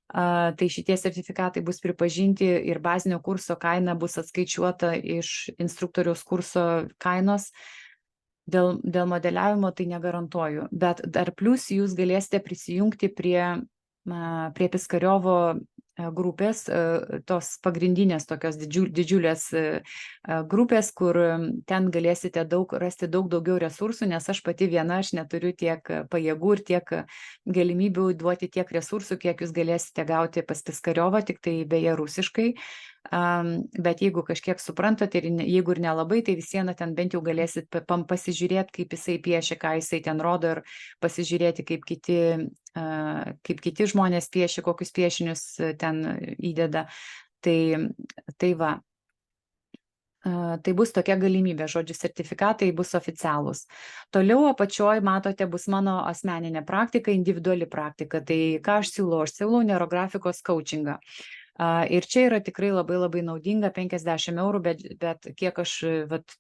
tai šitie sertifikatai bus pripažinti ir bazinio kurso kaina bus atskaičiuota iš instruktoriaus kurso kainos. Dėl modeliavimo tai negarantuoju, bet dar plus jūs galėsite prisijungti prie Piskariovo grupės, tos pagrindinės tokios didžiulės grupės, kur ten galėsite rasti daug daugiau resursų, nes aš pati viena, aš neturiu tiek pajėgų ir tiek galimybių duoti tiek resursų, kiek jūs galėsite gauti pas Piskariovą, tik tai beje rusiškai. bet jeigu kažkiek suprantate ir jeigu ir nelabai, tai vis viena ten bent jau galėsit pasižiūrėti, kaip jisai piešia, ką jisai ten rodo ir pasižiūrėti, kaip kiti žmonės piešia, kokius piešinius ten įdeda. Tai va. Tai bus tokia galimybė, žodžiu, sertifikatai bus oficialūs. Toliau apačioj, matote, bus mano asmeninė praktika, individuali praktika. Tai ką aš siūlau? Aš siūlau neurografikos coachingą. Ir čia yra tikrai labai labai naudinga, 50 eurų, bet kiek aš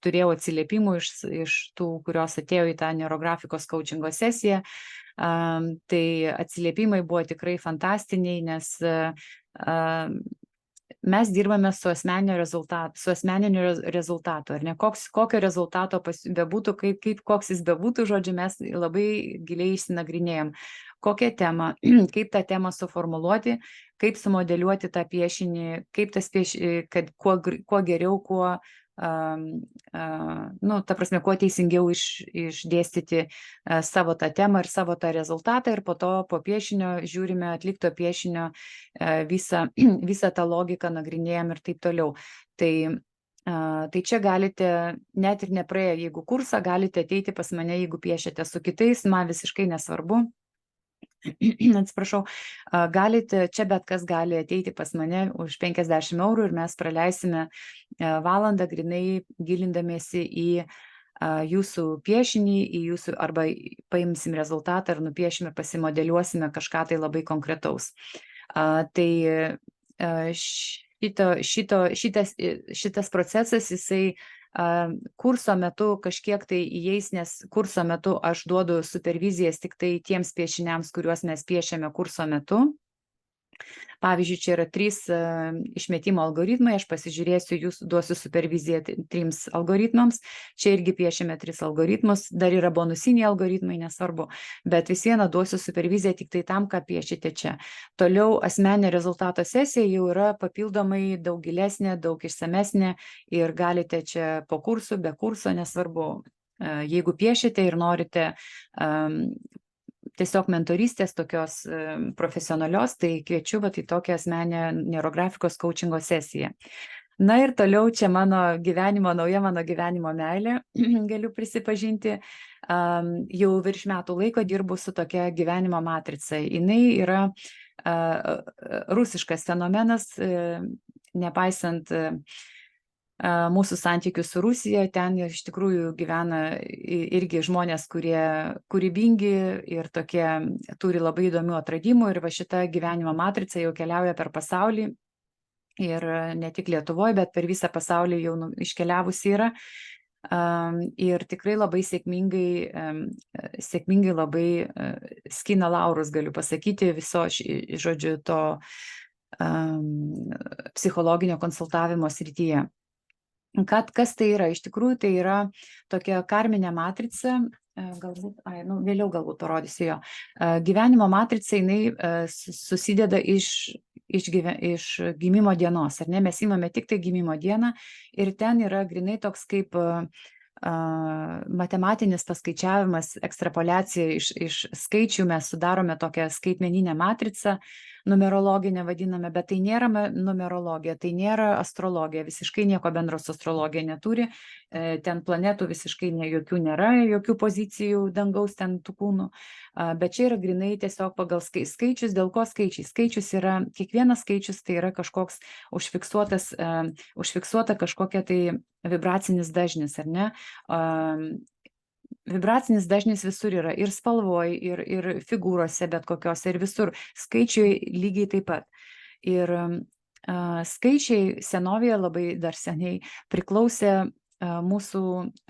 turėjau atsiliepimų iš tų, kurios atėjo į tą neurografikos coachingo sesiją, tai atsiliepimai buvo tikrai fantastiniai, nes mes dirbame su asmeniniu rezultatu, ar ne? Kokio rezultato bebūtų, koks jis bebūtų, žodžiu, mes labai giliai išsinagrinėjom, kokią temą, kaip tą temą suformuluoti, kaip sumodeliuoti tą piešinį, kaip tas kad kuo geriau, ta prasme, kuo teisingiau išdėstyti savo tą temą ir savo tą rezultatą, ir po to po piešinio žiūrime atlikto piešinio visą tą logiką, nagrinėjam ir taip toliau. Tai čia galite, net ir nepraėję, jeigu kursą, galite ateiti pas mane, jeigu piešiate su kitais, man visiškai nesvarbu. Atsiprašau, galite, čia bet kas gali ateiti pas mane už 50 eurų ir mes praleisime valandą grinai gilindamiesi į jūsų piešinį, arba paimsim rezultatą ir nupiešime, pasimodeliuosime kažką tai labai konkretaus. Tai šitas procesas, jisai kurso metu kažkiek tai įeis, nes kurso metu aš duodu supervizijas tik tai tiems piešiniams, kuriuos mes piešiame kurso metu. Pavyzdžiui, čia yra 3 išmetimo algoritmai, aš pasižiūrėsiu, jūs duosiu superviziją 3 algoritmams, čia irgi piešime 3 algoritmus, dar yra bonusiniai algoritmai, nesvarbu, bet vis viena duosiu superviziją tik tai tam, ką piešite čia. Toliau asmeninė rezultato sesija jau yra papildomai daug gilesnė, daug išsamesnė ir galite čia po kursų, be kurso, nesvarbu, jeigu piešite ir norite tiesiog mentorystės tokios profesionalios, tai kviečiu į tokią asmeninę neurografikos coachingo sesiją. Na ir toliau čia nauja mano gyvenimo meilė, galiu prisipažinti, jau virš metų laiko dirbu su tokia gyvenimo matrica. Jinai yra rusiškas fenomenas, nepaisant mūsų santykių su Rusija, ten iš tikrųjų gyvena irgi žmonės, kurie kūrybingi ir tokie turi labai įdomių atradimų, ir va šita gyvenimo matrica jau keliauja per pasaulį ir ne tik Lietuvoje, bet per visą pasaulį jau iškeliavusi yra ir tikrai labai sėkmingai labai skina laurus, galiu pasakyti, viso, žodžiu, to psichologinio konsultavimo srityje. Kas tai yra? Iš tikrųjų, tai yra tokia karminė matrica, vėliau galbūt parodysiu jo. Gyvenimo matrica, jinai susideda iš gimimo dienos, ar ne? Mes imame tik tai gimimo dieną ir ten yra grinai toks kaip matematinis paskaičiavimas, ekstrapoliacija iš skaičių, mes sudarome tokią skaitmeninę matricą, numerologinę vadiname, bet tai nėra numerologija, tai nėra astrologija, visiškai nieko bendro su astrologija neturi, ten planetų visiškai jokių nėra, jokių pozicijų dangaus ten tų kūnų, bet čia yra grinai tiesiog pagal skaičius. Dėl ko skaičiai? Skaičius yra, kiekvienas skaičius tai yra kažkoks užfiksuota kažkokia tai vibracinis dažnis, ar ne? Vibracinis dažnis visur yra, ir spalvoj, ir figūrose, bet kokiose, ir visur. Skaičiai lygiai taip pat. Ir skaičiai senovėje, labai dar seniai, priklausė mūsų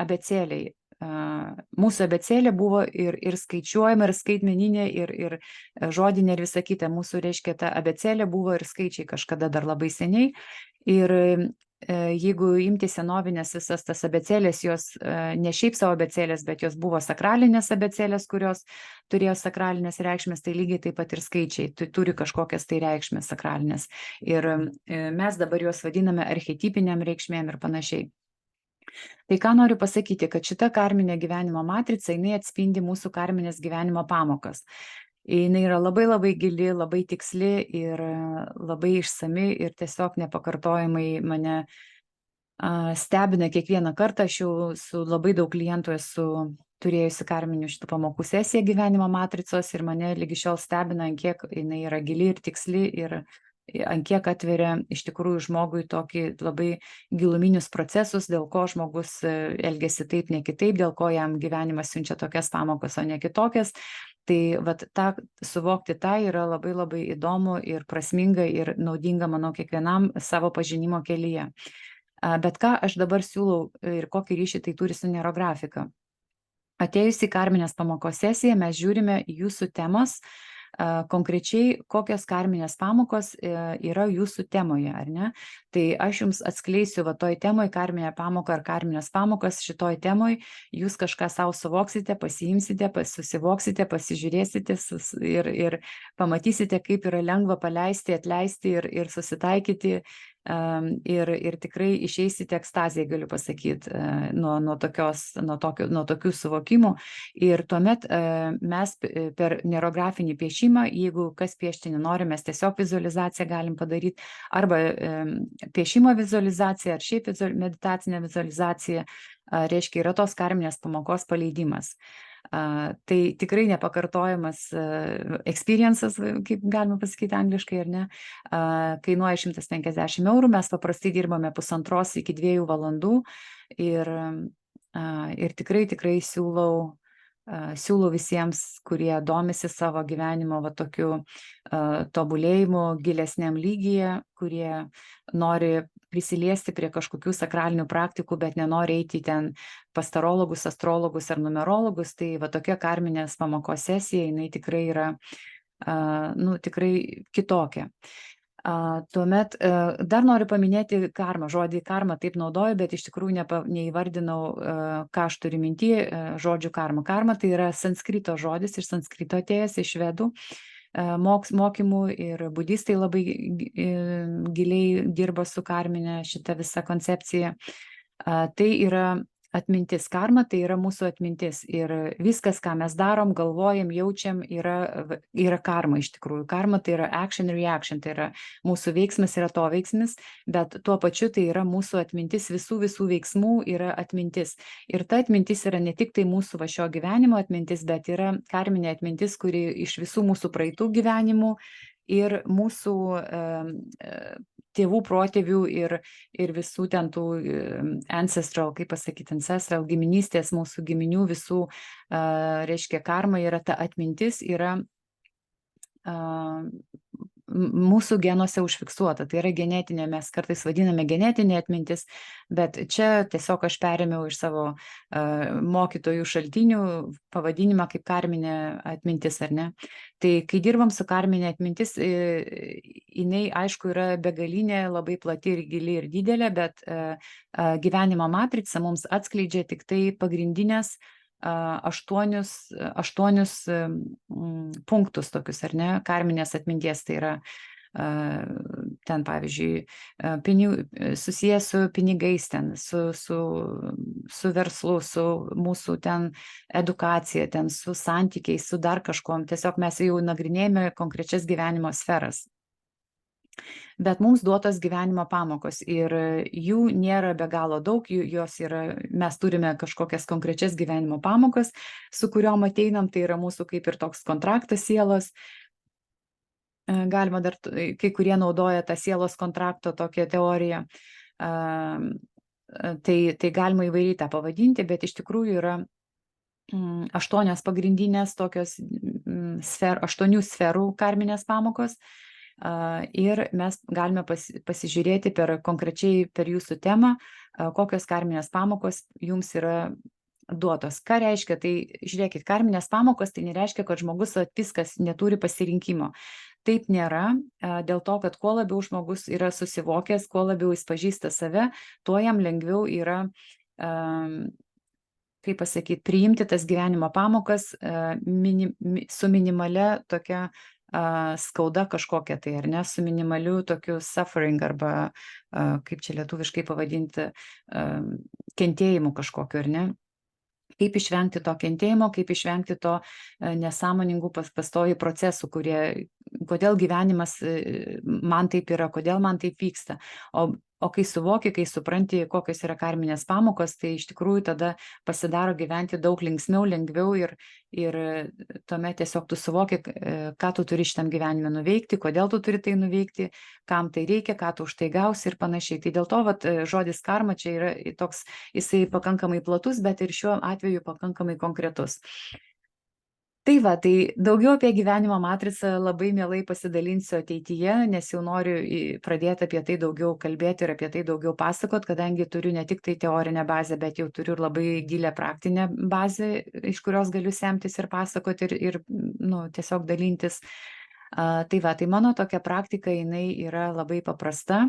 abėcėliai. Mūsų abėcėlė buvo ir skaičiuojama, ir skaitmeninė, ir žodinė, ir visa kita. Mūsų, reiškia, ta abėcėlė buvo ir skaičiai kažkada dar labai seniai. Ir jeigu imti senovinės visas tas abėcėlės, jos ne šiaip savo abėcėlės, bet jos buvo sakralinės abėcėlės, kurios turėjo sakralinės reikšmės, tai lygiai taip pat ir skaičiai turi kažkokias tai reikšmės sakralinės. Ir mes dabar juos vadiname archetipiniam reikšmėm ir panašiai. Tai ką noriu pasakyti, kad šita karminė gyvenimo matrica, jinai atspindi mūsų karminės gyvenimo pamokas. Jinai yra labai labai gili, labai tiksli ir labai išsami ir tiesiog nepakartojamai mane stebina kiekvieną kartą. Aš jau su labai daug klientų esu turėjusi karminių šitų pamokų sesiją gyvenimo matricos ir mane lygi šiol stebina, ant kiek jinai yra gili ir tiksli ir ant kiek atveria iš tikrųjų žmogui tokį labai giluminius procesus, dėl ko žmogus elgesi taip, ne kitaip, dėl ko jam gyvenimas siunčia tokias pamokas, o ne kitokias. Tai vat suvokti tą yra labai labai įdomu ir prasminga ir naudinga, manau, kiekvienam savo pažinimo kelyje. Bet ką aš dabar siūlau ir kokį ryšį tai turi su neurografika. Atėjus į karminės pamokos sesiją mes žiūrime jūsų temos, konkrečiai kokios karminės pamokos yra jūsų temoje, ar ne? Tai aš jums atskleisiu va toj temoj karminę pamoką ar karminės pamokas, šitoj temoj jūs kažką savo suvoksite, pasiimsite, susivoksite, pasižiūrėsite ir pamatysite, kaip yra lengva paleisti, atleisti ir susitaikyti. Ir tikrai išeisite ekstazėje, galiu pasakyti, nuo tokių suvokimų. Ir tuomet mes per neurografinį piešimą, jeigu kas piešti nenori, mes tiesiog vizualizaciją galim padaryti, arba piešimo vizualizacija, ar šiaip meditacinė vizualizacija, reiškia, yra tos karminės pamokos paleidimas. Tai tikrai nepakartojamas experiences, kaip galima pasakyti angliškai, ar ne, kainuoja 150 €, mes paprastai dirbame 1,5 iki 2 valandų ir tikrai siūlau visiems, kurie domisi savo gyvenimo va tokiu tobulėjimu gilesniam lygyje, kurie nori prisiliesti prie kažkokių sakralinių praktikų, bet nenori eiti ten pas tarologus, astrologus ar numerologus, tai va tokia karminės pamokos sesija, jinai tikrai yra, tikrai kitokia. Tuomet dar noriu paminėti karmą. Žodį karmą taip naudoju, bet iš tikrųjų neįvardinau, ką aš turiu minty žodžiu karma. Karma tai yra sanskrito žodis, iš sanskrito atėjęs, iš švedų mokymų, ir budistai labai giliai dirba su karminė šita visa koncepcija. Tai yra atmintis. Karma tai yra mūsų atmintis ir viskas, ką mes darom, galvojam, jaučiam, yra karma iš tikrųjų. Karma tai yra action reaction, tai yra mūsų veiksmas yra to veiksmis, bet tuo pačiu tai yra mūsų atmintis, visų veiksmų yra atmintis. Ir ta atmintis yra ne tik tai mūsų va šio gyvenimo atmintis, bet yra karminė atmintis, kuri iš visų mūsų praeitų gyvenimų ir mūsų tėvų, protėvių ir visų ten tų ancestral, kaip pasakyti, ancestral giminystės, mūsų giminių visų, reiškia, karma yra ta atmintis, yra mūsų genuose užfiksuota. Tai yra genetinė, mes kartais vadiname genetinė atmintis, bet čia tiesiog aš perėmiau iš savo mokytojų šaltinių pavadinimą kaip karminė atmintis, ar ne? Tai kai dirbam su karminė atmintis, jinai aišku yra begalinė, labai plati ir gili ir didelė, bet gyvenimo matrica mums atskleidžia tik tai pagrindinės aštuonius punktus tokius, ar ne, karminės atminties. Tai yra ten, pavyzdžiui, susijęs su pinigais, ten, su verslu, su mūsų ten edukacija, ten su santykiais, su dar kažkuom. Tiesiog mes jau nagrinėjame konkrečias gyvenimo sferas. Bet mums duotos gyvenimo pamokos ir jų nėra be galo daug, jos yra, mes turime kažkokias konkrečias gyvenimo pamokas, su kuriuom ateinam, tai yra mūsų kaip ir toks kontraktas sielos. Galima dar, kai kurie naudoja tą sielos kontrakto tokią teoriją, tai galima įvairiai tą pavadinti, bet iš tikrųjų yra 8 pagrindinės tokios 8 sferų karminės pamokos. Ir mes galime pasižiūrėti konkrečiai per jūsų temą, kokios karminės pamokos jums yra duotos. Ką reiškia? Tai žiūrėkit, karminės pamokos tai nereiškia, kad žmogus viskas neturi pasirinkimo. Taip nėra, dėl to, kad kuo labiau žmogus yra susivokęs, kuo labiau jis pažįsta save, tuo jam lengviau yra, kaip pasakyti, priimti tas gyvenimo pamokas su minimalia tokia skauda kažkokia, tai ar ne, su minimaliu tokiu suffering, arba kaip čia lietuviškai pavadinti, kentėjimu kažkokiu, ar ne. Kaip išvengti to kentėjimo, kaip išvengti to nesąmoningų pastovių procesų, kodėl gyvenimas man taip yra, kodėl man taip vyksta. O kai suvoki, kai supranti, kokios yra karminės pamokos, tai iš tikrųjų tada pasidaro gyventi daug linksmiau, lengviau ir tuomet tiesiog tu suvoki, ką tu turi šitam gyvenime nuveikti, kodėl tu turi tai nuveikti, kam tai reikia, ką tu už tai gausi ir panašiai. Tai dėl to žodis karma čia yra toks, jisai pakankamai platus, bet ir šiuo atveju pakankamai konkretus. Tai daugiau apie gyvenimo matricą labai mielai pasidalinsiu ateityje, nes jau noriu pradėti apie tai daugiau kalbėti ir apie tai daugiau pasakot, kadangi turiu ne tik tai teorinę bazę, bet jau turiu ir labai gilę praktinę bazę, iš kurios galiu semtis ir pasakoti ir tiesiog dalintis. Tai mano tokia praktika, jinai yra labai paprasta.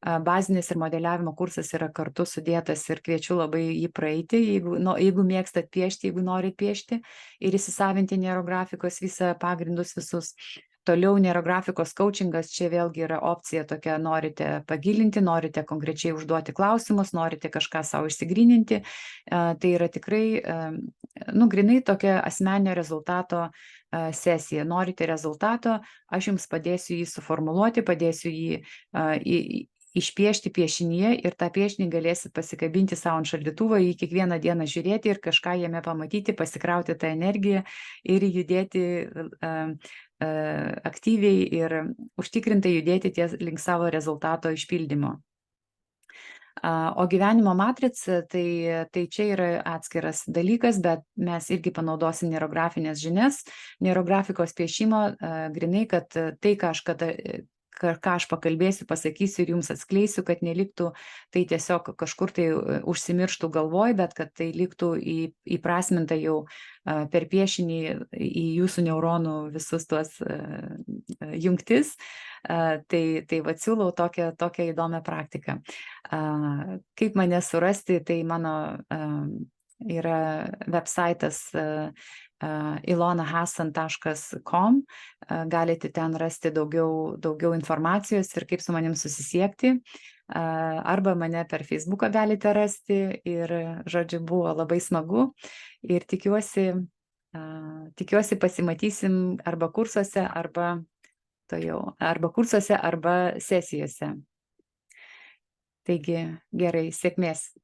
Bazinis ir modeliavimo kursas yra kartu sudėtas ir kviečiu labai jį praeiti, jeigu mėgstat piešti, jeigu norit piešti ir įsisavinti neurografikos visą pagrindus visus. Toliau neurografikos coachingas, čia vėlgi yra opcija tokia, norite pagilinti, norite konkrečiai užduoti klausimus, norite kažką savo išsigryninti. Tai yra tikrai, grinai tokia asmeninio rezultato sesija. Norite rezultato, aš jums padėsiu jį suformuluoti, padėsiu jį išpiešti piešinyje ir tą piešinį galėsit pasikabinti savo ant šaldytuvo, jį kiekvieną dieną žiūrėti ir kažką jame pamatyti, pasikrauti tą energiją ir judėti aktyviai ir užtikrintai judėti link savo rezultato išpildymo. O gyvenimo matrica, tai čia yra atskiras dalykas, bet mes irgi panaudosim neurografinės žinias, neurografikos piešimo, grinai, kad tai, ką aš pakalbėsiu, pasakysiu ir jums atskleisiu, kad neliktų tai tiesiog kažkur tai užsimirštų galvoj, bet kad tai liktų įprasminta jau per piešinį į jūsų neuronų visus tuos jungtis. Tai siūlau tokią įdomią praktiką. Kaip mane surasti, tai mano yra websaitas ilonahasan.com, galite ten rasti daugiau informacijos ir kaip su manim susisiekti, arba mane per Facebooką galite rasti ir, žodžiu, buvo labai smagu ir tikiuosi pasimatysim arba kursuose, arba sesijose. Taigi, gerai, sėkmės.